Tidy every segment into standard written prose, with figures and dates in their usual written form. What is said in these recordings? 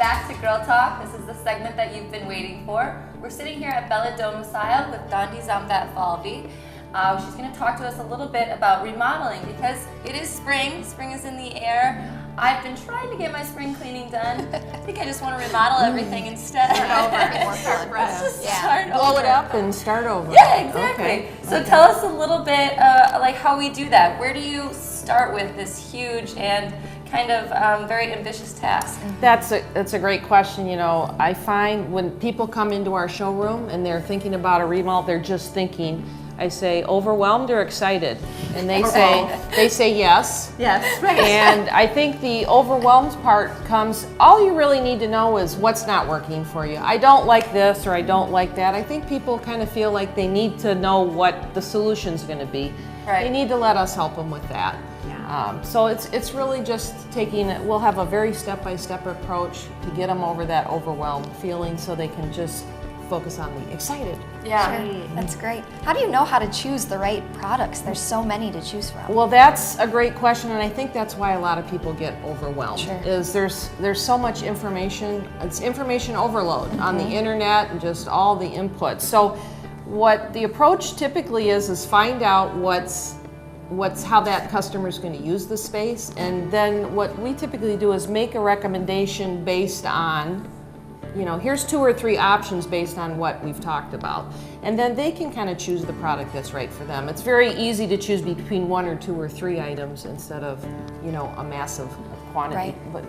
back to Girl Talk. This is the segment that you've been waiting for. We're sitting here at Bella Domicile with Dondi Falvi. She's going to talk to us a little bit about remodeling because it is spring. Spring is in the air. I've been trying to get my spring cleaning done. I think I just want to remodel everything instead. Start over. Blow it up and start over. Yeah, exactly. Okay. So tell us a little bit like how we do that. Where do you start with this huge and kind of very ambitious task? That's a great question. You know, I find when people come into our showroom and they're thinking about a remodel, they're just thinking. I say overwhelmed or excited, and they say yes. Yes, right. And I think the overwhelmed part comes. All you really need to know is what's not working for you. I don't like this or I don't like that. I think people kind of feel like they need to know what the solution's going to be. Right. They need to let us help them with that. Yeah. So it's really just taking it. We'll have a very step-by-step approach to get them over that overwhelmed feeling, so they can just focus on the excited. Yeah. Sure. That's great. How do you know how to choose the right products? There's so many to choose from. Well, that's a great question, and I think that's why a lot of people get overwhelmed. Sure. Is there's so much information. It's information overload on the internet and just all the inputs. So what the approach typically is find out what's how that customer is going to use the space, and then what we typically do is make a recommendation based on, you know, here's 2 or 3 options based on what we've talked about. And then they can kind of choose the product that's right for them. It's very easy to choose between 1 or 2 or 3 items instead of, you know, a massive quantity. Right. But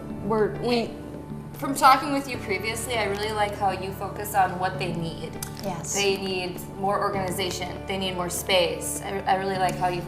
From talking with you previously, I really like how you focus on what they need. Yes. They need more organization. They need more space. I really like how you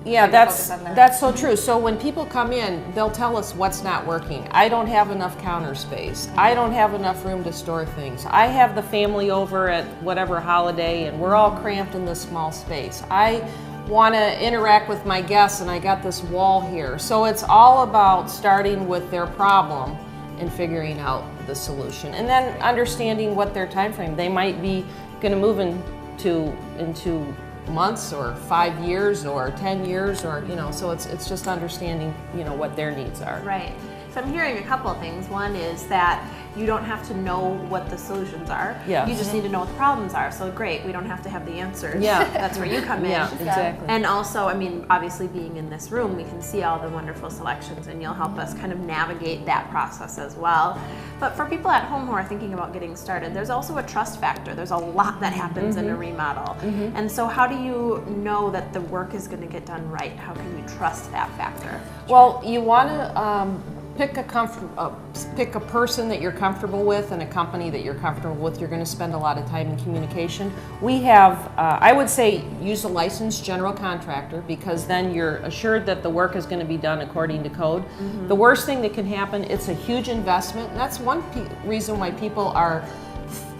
yeah, focus on that. that's so true. So when people come in, they'll tell us what's not working. I don't have enough counter space. I don't have enough room to store things. I have the family over at whatever holiday and we're all cramped in this small space. I want to interact with my guests and I got this wall here. So it's all about starting with their problem and figuring out the solution, and then understanding what their time frame. They might be going to move into months or 5 years or 10 years, or, you know, so it's just understanding, you know, what their needs are. Right. So I'm hearing a couple of things. One is that you don't have to know what the solutions are. Yeah. You just need to know what the problems are. So great, we don't have to have the answers. Yeah. That's where you come in. Yeah, exactly. And also, I mean, obviously being in this room, we can see all the wonderful selections and you'll help us kind of navigate that process as well. But for people at home who are thinking about getting started, there's also a trust factor. There's a lot that happens in a remodel. And so how do you know that the work is going to get done right? How can you trust that factor? Well, you want to pick a person that you're comfortable with and a company that you're comfortable with. You're going to spend a lot of time in communication. We have, I would say, use a licensed general contractor, because then you're assured that the work is going to be done according to code. The worst thing that can happen, it's a huge investment. And that's one reason why people are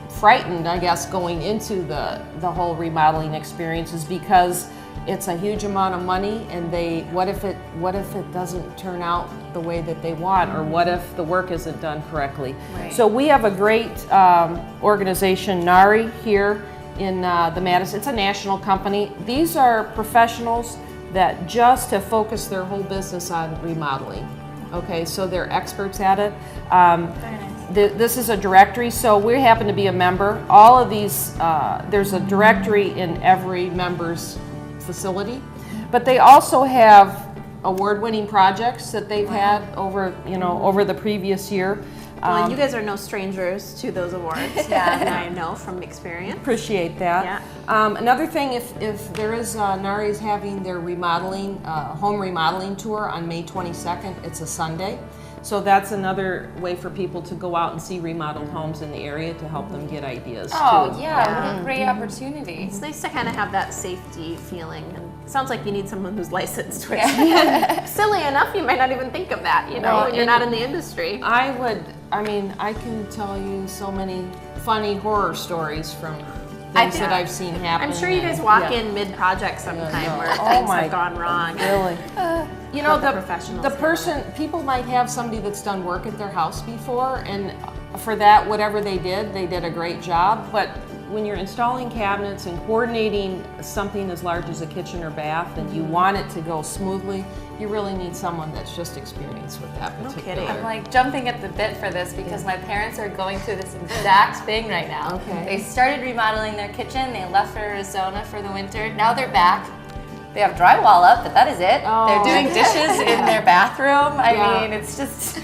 frightened, I guess, going into the whole remodeling experience, is because it's a huge amount of money, and what if it doesn't turn out the way that they want, or what if the work isn't done correctly? Right. So we have a great organization, NARI, here in the Madison. It's a national company. These are professionals that just have focused their whole business on remodeling. Okay, so they're experts at it. This is a directory, so we happen to be a member. All of these, there's a directory in every member's facility, but they also have award-winning projects that they've had over the previous year. Well, you guys are no strangers to those awards. Yeah, I know from experience. Appreciate that. Yeah. Another thing, if there is, NARI is having their remodeling, home remodeling tour on May 22nd. It's a Sunday. So that's another way for people to go out and see remodeled homes in the area to help them get ideas too. Oh yeah, what a great opportunity. It's nice to kind of have that safety feeling. And it sounds like you need someone who's licensed, which silly enough, you might not even think of that, you know, Well, when you're not in the industry. I can tell you so many funny horror stories from things that I've seen happen. I'm sure you guys walk in mid-project sometime where things have gone wrong. Really? You know, the people might have somebody that's done work at their house before, and for that, whatever they did a great job. But when you're installing cabinets and coordinating something as large as a kitchen or bath, and you want it to go smoothly, you really need someone that's just experienced with that particular. kidding. I'm like jumping at the bit for this because my parents are going through this exact thing right now. Okay. They started remodeling their kitchen. They left for Arizona for the winter. Now they're back. They have drywall up, but that is it. Oh. They're doing dishes in their bathroom. I mean, it's just,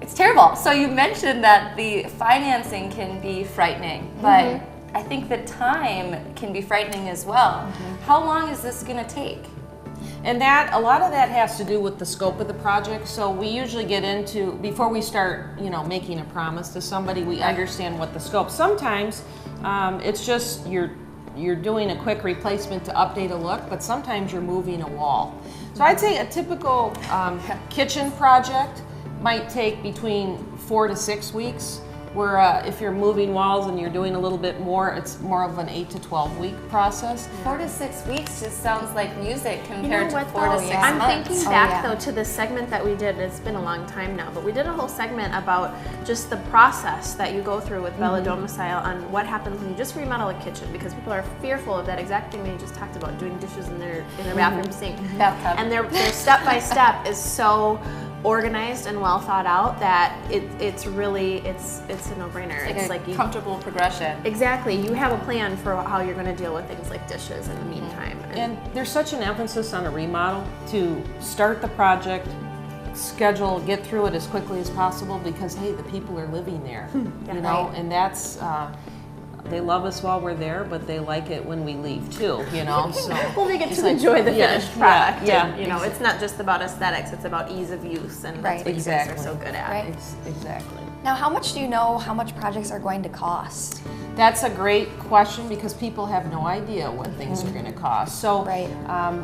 it's terrible. So you mentioned that the financing can be frightening, but I think the time can be frightening as well. How long is this going to take? And a lot of that has to do with the scope of the project. So we usually get into, before we start, making a promise to somebody, we understand what the scope. Sometimes it's just you're doing a quick replacement to update a look, but sometimes you're moving a wall. So I'd say a typical kitchen project might take between 4 to 6 weeks. Where if you're moving walls and you're doing a little bit more, it's more of an 8 to 12 week process. 4 to 6 weeks just sounds like music compared to 4 to 6 I'm months. thinking back though to the segment that we did. It's been a long time now, but we did a whole segment about just the process that you go through with Bella Domicile on what happens when you just remodel a kitchen, because people are fearful of that exact thing that you just talked about, doing dishes in their bathroom sink. Bathtub. And their step by step is so organized and well thought out that it's really it's a no-brainer. It's like a comfortable progression. Exactly. You have a plan for how you're going to deal with things like dishes in the meantime. And there's such an emphasis on a remodel to start the project, schedule, get through it as quickly as possible, because hey, the people are living there, and that's they love us while we're there, but they like it when we leave too, So well, they get it's to enjoy the yeah, finished product. Yeah, and, it's not just about aesthetics; it's about ease of use, and that's what you guys are so good at. Right. Exactly. Now, how much do you know how much projects are going to cost? That's a great question, because people have no idea what things are going to cost. So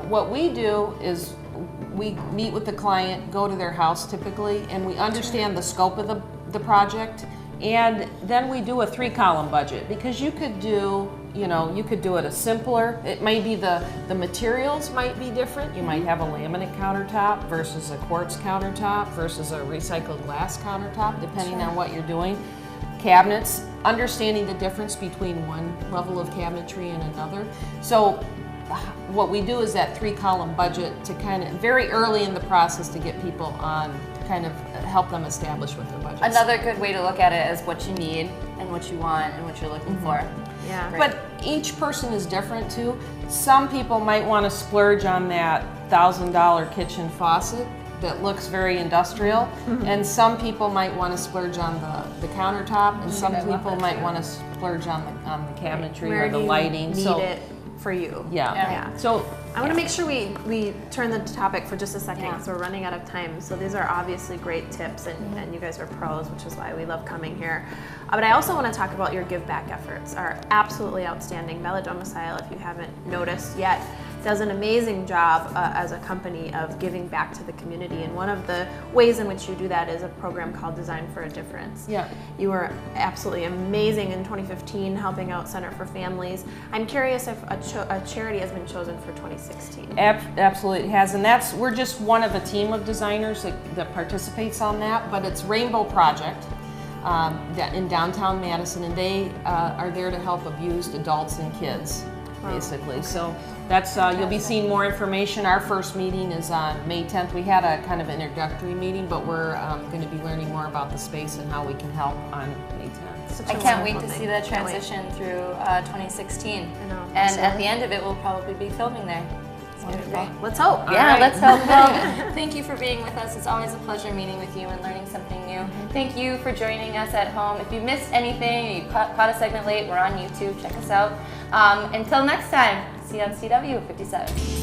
what we do is we meet with the client, go to their house typically, and we understand the scope of the project. And then we do a 3-column budget, because you could do it a simpler. It may be the materials might be different. You might have a laminate countertop versus a quartz countertop versus a recycled glass countertop, depending on what you're doing. Cabinets, understanding the difference between one level of cabinetry and another. So what we do is that 3-column budget to kind of very early in the process to get people on, to kind of help them establish what their budget is. Another good way to look at it is what you need and what you want and what you're looking for. Yeah. But each person is different too. Some people might want to splurge on that $1,000 kitchen faucet that looks very industrial, and some people might want to splurge on the countertop, and some people might want to splurge on the cabinetry Where or the do you lighting. need it for you? Yeah. So I want to make sure we turn the topic for just a second, because we're running out of time. So these are obviously great tips, and you guys are pros, which is why we love coming here. But I also want to talk about your give back efforts. Are absolutely outstanding. Bella Domicile, if you haven't noticed yet, does an amazing job as a company of giving back to the community. And one of the ways in which you do that is a program called Design for a Difference. Yeah. You were absolutely amazing in 2015 helping out Center for Families. I'm curious if a charity has been chosen for 2016. Absolutely it has, and we're just one of a team of designers that participates on that, but it's Rainbow Project in downtown Madison, and they are there to help abused adults and kids, basically. Okay. So that's you'll be seeing more information. Our first meeting is on May 10th. We had a kind of introductory meeting, but we're going to be learning more about the space and how we can help on May 10th. I can't wait to see the transition through 2016. I know. And at the end of it, we'll probably be filming there. Wonderful. Let's hope. Yeah, let's hope. Well, thank you for being with us. It's always a pleasure meeting with you and learning something new. Thank you for joining us at home. If you missed anything or you caught a segment late, we're on YouTube. Check us out. Until next time, see you on CW 57.